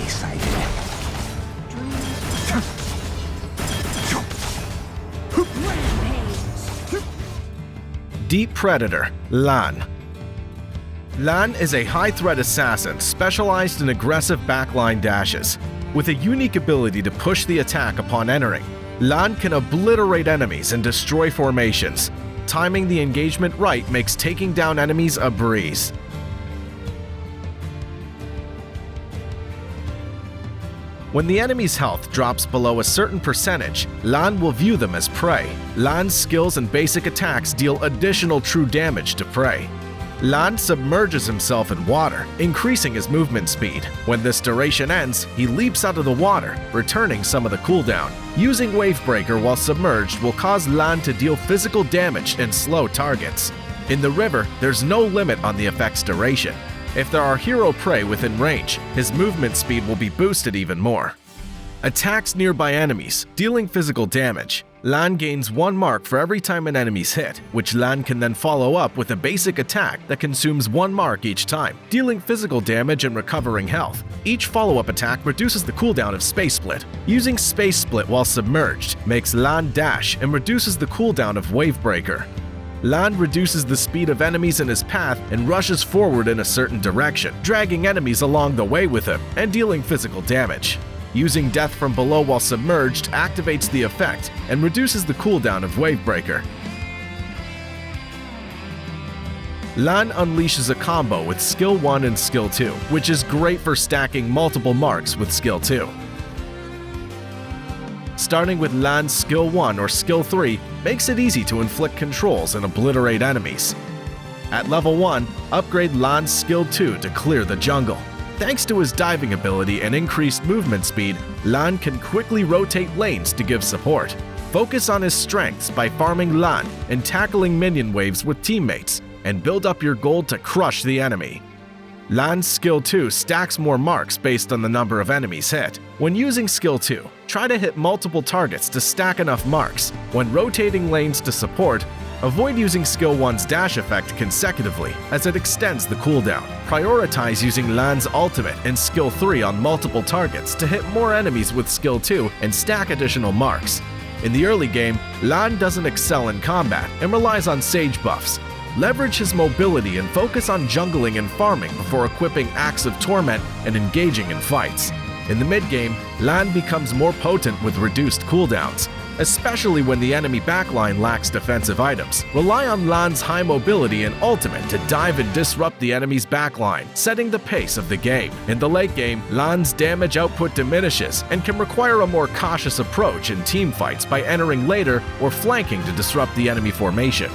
excited. Deep Predator, Lan. Lan is a high-threat assassin specialized in aggressive backline dashes. With a unique ability to push the attack upon entering, Lan can obliterate enemies and destroy formations. Timing the engagement right makes taking down enemies a breeze. When the enemy's health drops below a certain percentage, Lan will view them as prey. Lan's skills and basic attacks deal additional true damage to prey. Lan submerges himself in water, increasing his movement speed. When this duration ends, he leaps out of the water, returning some of the cooldown. Using Wavebreaker while submerged will cause Lan to deal physical damage and slow targets. In the river, there's no limit on the effect's duration. If there are hero prey within range, his movement speed will be boosted even more. Attacks nearby enemies, dealing physical damage. Lan gains 1 mark for every time an enemy's hit, which Lan can then follow up with a basic attack that consumes 1 mark each time, dealing physical damage and recovering health. Each follow-up attack reduces the cooldown of Space Split. Using Space Split while submerged makes Lan dash and reduces the cooldown of Wavebreaker. Lan reduces the speed of enemies in his path and rushes forward in a certain direction, dragging enemies along the way with him and dealing physical damage. Using Death from below while submerged activates the effect and reduces the cooldown of Wavebreaker. Lan unleashes a combo with Skill 1 and Skill 2, which is great for stacking multiple marks with Skill 2. Starting with Lan's Skill 1 or Skill 3 makes it easy to inflict controls and obliterate enemies. At level 1, upgrade Lan's Skill 2 to clear the jungle. Thanks to his diving ability and increased movement speed, Lan can quickly rotate lanes to give support. Focus on his strengths by farming Lan and tackling minion waves with teammates, and build up your gold to crush the enemy. Lan's Skill 2 stacks more marks based on the number of enemies hit. When using Skill 2, try to hit multiple targets to stack enough marks. When rotating lanes to support, avoid using Skill 1's dash effect consecutively, as it extends the cooldown. Prioritize using Lan's ultimate and Skill 3 on multiple targets to hit more enemies with Skill 2 and stack additional marks. In the early game, Lan doesn't excel in combat and relies on Sage buffs. Leverage his mobility and focus on jungling and farming before equipping Axe of Torment and engaging in fights. In the mid-game, Lan becomes more potent with reduced cooldowns, especially when the enemy backline lacks defensive items. Rely on Lan's high mobility and ultimate to dive and disrupt the enemy's backline, setting the pace of the game. In the late game, Lan's damage output diminishes and can require a more cautious approach in teamfights by entering later or flanking to disrupt the enemy formation.